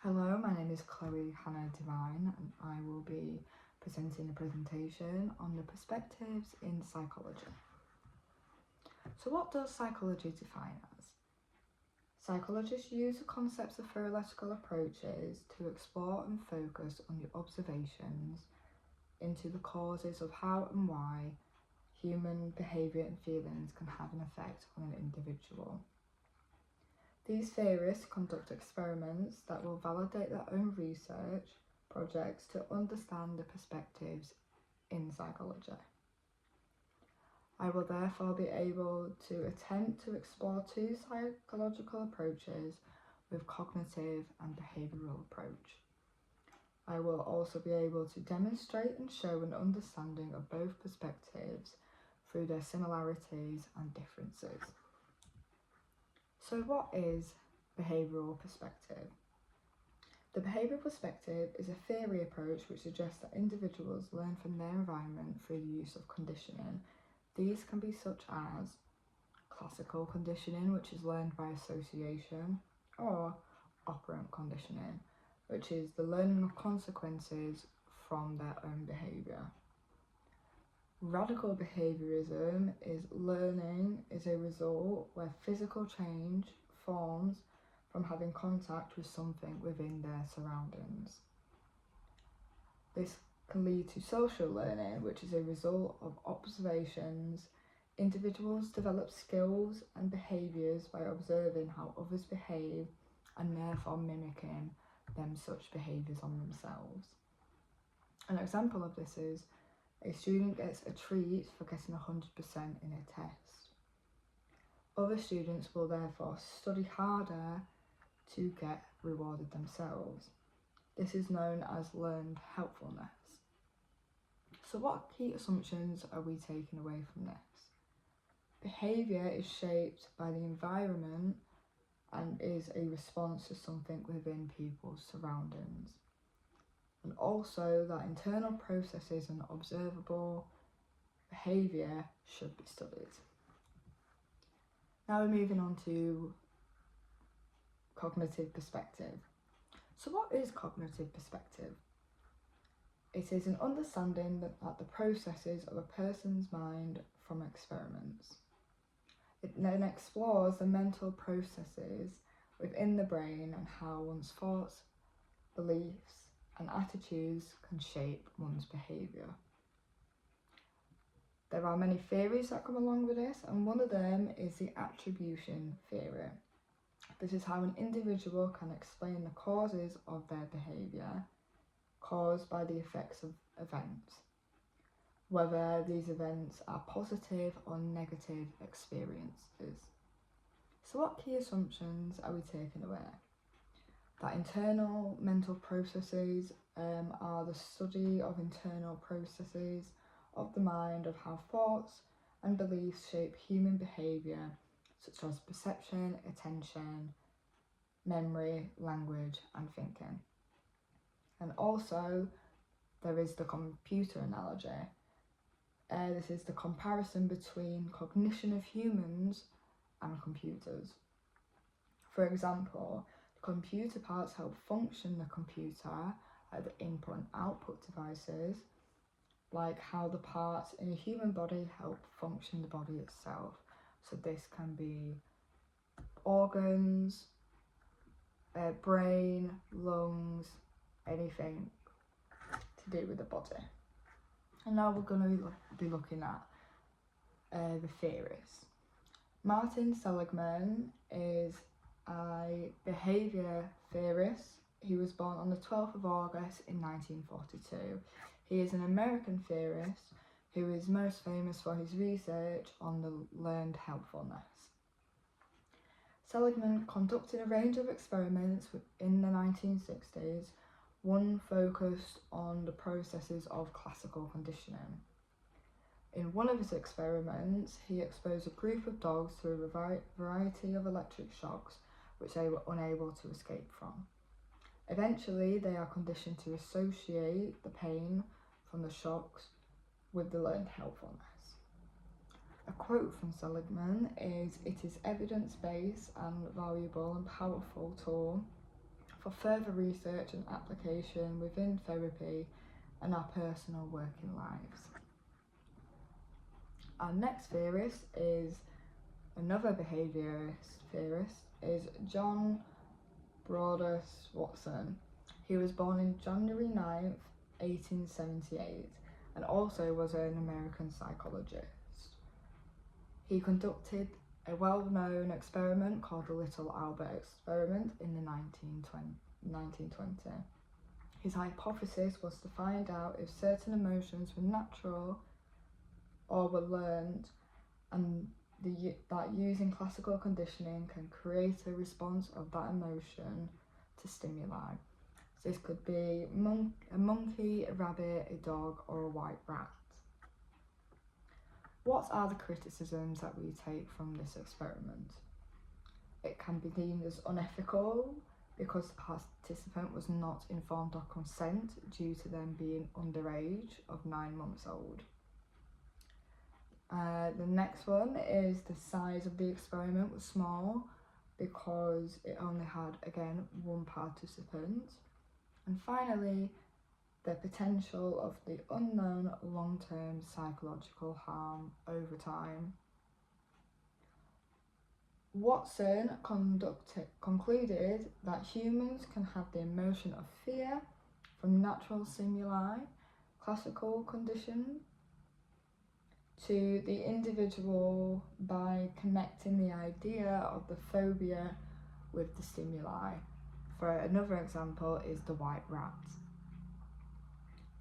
Hello, my name is Chloe Hannah Devine and I will be presenting a presentation on the perspectives in psychology. So what does psychology define as? Psychologists use the concepts of theoretical approaches to explore and focus on the observations into the causes of how and why human behaviour and feelings can have an effect on an individual. These theorists conduct experiments that will validate their own research projects to understand the perspectives in psychology. I will therefore be able to attempt to explore two psychological approaches with cognitive and behavioural approach. I will also be able to demonstrate and show an understanding of both perspectives through their similarities and differences. So what is behavioural perspective? The behavioural perspective is a theory approach which suggests that individuals learn from their environment through the use of conditioning. These can be such as classical conditioning, which is learned by association, or operant conditioning, which is the learning of consequences from their own behaviour. Radical behaviourism is learning is a result where physical change forms from having contact with something within their surroundings. This can lead to social learning, which is a result of observations. Individuals develop skills and behaviours by observing how others behave and therefore mimicking them such behaviours on themselves. An example of this is a student gets a treat for getting 100% in a test. Other students will therefore study harder to get rewarded themselves. This is known as learned helpfulness. So what key assumptions are we taking away from this? Behaviour is shaped by the environment and is a response to something within people's surroundings. And also that internal processes and observable behaviour should be studied. Now we're moving on to cognitive perspective. So what is cognitive perspective? It is an understanding that the processes of a person's mind from experiments. It then explores the mental processes within the brain and how one's thoughts, beliefs, and attitudes can shape one's behaviour. There are many theories that come along with this, and one of them is the attribution theory. This is how an individual can explain the causes of their behaviour caused by the effects of events, whether these events are positive or negative experiences. So what key assumptions are we taking away? That internal mental processes are the study of internal processes of the mind of how thoughts and beliefs shape human behaviour, such as perception, attention, memory, language and thinking. And also there is the computer analogy. This is the comparison between cognition of humans and computers. For example, computer parts help function the computer at the input and output devices, like how the parts in a human body help function the body itself. So this can be organs, brain, lungs, anything to do with the body. And now we're going to be looking at the theorists. Martin Seligman is a behaviour theorist. He was born on the 12th of August in 1942. He is an American theorist who is most famous for his research on the learned helpfulness. Seligman conducted a range of experiments in the 1960s. One focused on the processes of classical conditioning. In one of his experiments, he exposed a group of dogs to a variety of electric shocks which they were unable to escape from. Eventually, they are conditioned to associate the pain from the shocks with the learned helpfulness. A quote from Seligman is, "It is evidence-based and valuable and powerful tool for further research and application within therapy and our personal working lives. Our next theorist is another behaviourist theorist, is John Broadus Watson. He was born on January 9th, 1878, and also was an American psychologist. He conducted a well-known experiment called the Little Albert experiment in the 1920. His hypothesis was to find out if certain emotions were natural or were learned, and that using classical conditioning can create a response of that emotion to stimuli. So this could be a monkey, a rabbit, a dog, or a white rat. What are the criticisms that we take from this experiment? It can be deemed as unethical because the participant was not informed of consent due to them being underage of 9 months old. The next one is the size of the experiment was small because it only had, again, one participant. And finally, the potential of the unknown long-term psychological harm over time. Watson concluded that humans can have the emotion of fear from natural stimuli, classical conditions, to the individual by connecting the idea of the phobia with the stimuli. For another example is the white rat.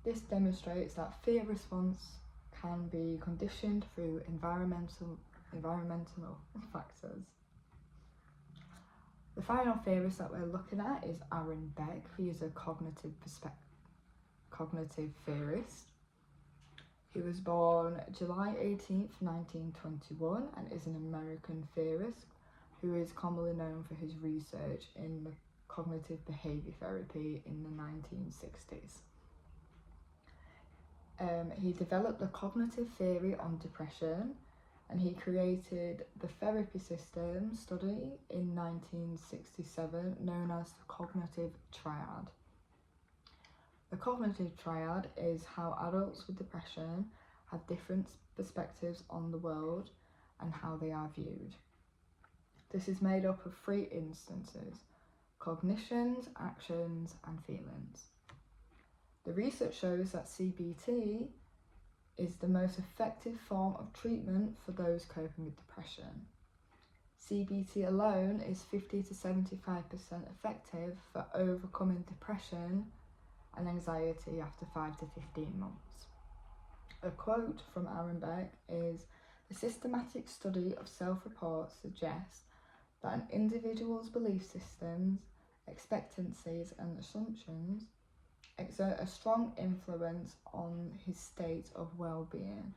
This demonstrates that fear response can be conditioned through environmental factors. The final theorist that we're looking at is Aaron Beck. He is a cognitive theorist. He was born July 18th, 1921, and is an American theorist who is commonly known for his research in the cognitive behaviour therapy in the 1960s. He developed the cognitive theory on depression, and he created the therapy system study in 1967 known as the cognitive triad. The cognitive triad is how adults with depression have different perspectives on the world and how they are viewed. This is made up of 3 instances: cognitions, actions, and feelings. The research shows that CBT is the most effective form of treatment for those coping with depression. CBT alone is 50 to 75% effective for overcoming depression and anxiety after 5 to 15 months. A quote from Aaron Beck is, "The systematic study of self-report suggests that an individual's belief systems, expectancies and assumptions exert a strong influence on his state of well-being,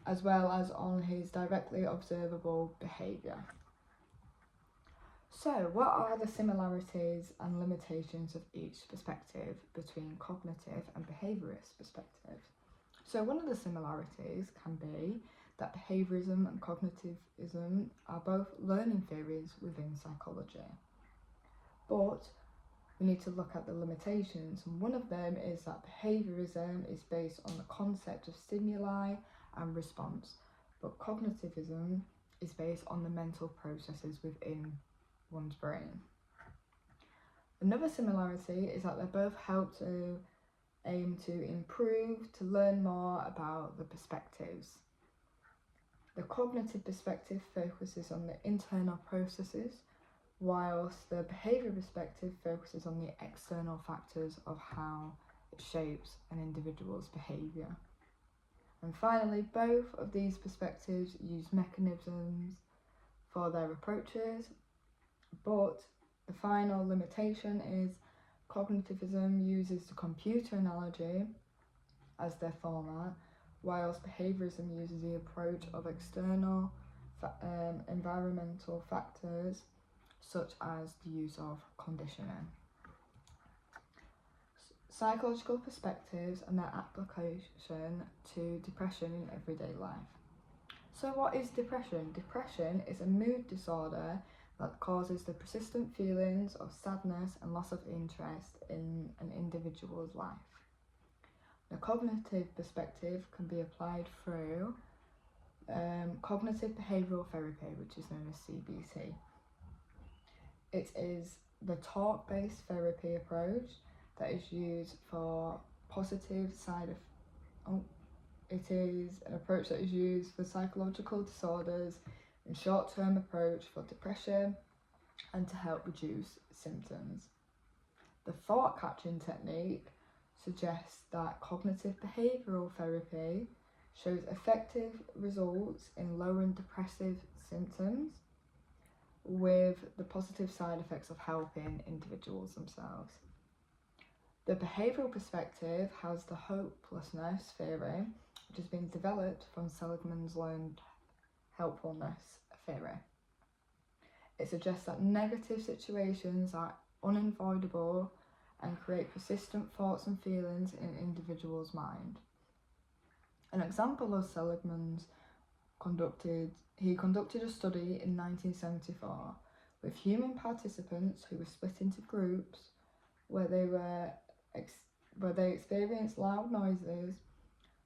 as well as on his directly observable behaviour." So, what are the similarities and limitations of each perspective between cognitive and behaviourist perspectives? So, one of the similarities can be that behaviourism and cognitivism are both learning theories within psychology. But we need to look at the limitations, and one of them is that behaviourism is based on the concept of stimuli and response, but cognitivism is based on the mental processes within one's brain. Another similarity is that they both help to aim to improve, to learn more about the perspectives. The cognitive perspective focuses on the internal processes, whilst the behaviour perspective focuses on the external factors of how it shapes an individual's behaviour. And finally, both of these perspectives use mechanisms for their approaches, but the final limitation is cognitivism uses the computer analogy as their format, whilst behaviourism uses the approach of external environmental factors such as the use of conditioning. Psychological perspectives and their application to depression in everyday life. So what is depression? Depression is a mood disorder that causes the persistent feelings of sadness and loss of interest in an individual's life. The cognitive perspective can be applied through cognitive behavioural therapy, which is known as CBT. It is the talk-based therapy approach that is used for positive side of. It is an approach that is used for psychological disorders and short-term approach for depression and to help reduce symptoms. The thought-catching technique suggests that cognitive behavioural therapy shows effective results in lowering depressive symptoms with the positive side effects of helping individuals themselves. The behavioural perspective has the hopelessness theory, which has been developed from Seligman's learned helpfulness theory. It suggests that negative situations are unavoidable and create persistent thoughts and feelings in an individual's mind. An example of Seligman's conducted a study in 1974 with human participants who were split into groups where they experienced loud noises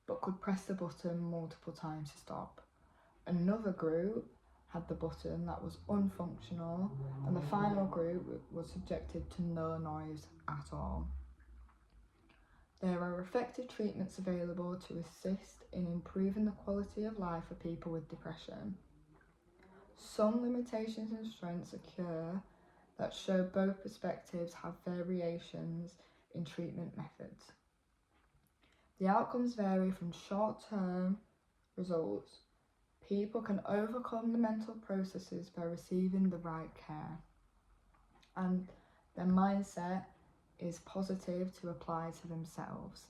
but could press the button multiple times to stop. Another group had the button that was unfunctional, and the final group was subjected to no noise at all. There are effective treatments available to assist in improving the quality of life for people with depression. Some limitations and strengths occur that show both perspectives have variations in treatment methods. The outcomes vary from short-term results. People can overcome the mental processes by receiving the right care, and their mindset is positive to apply to themselves.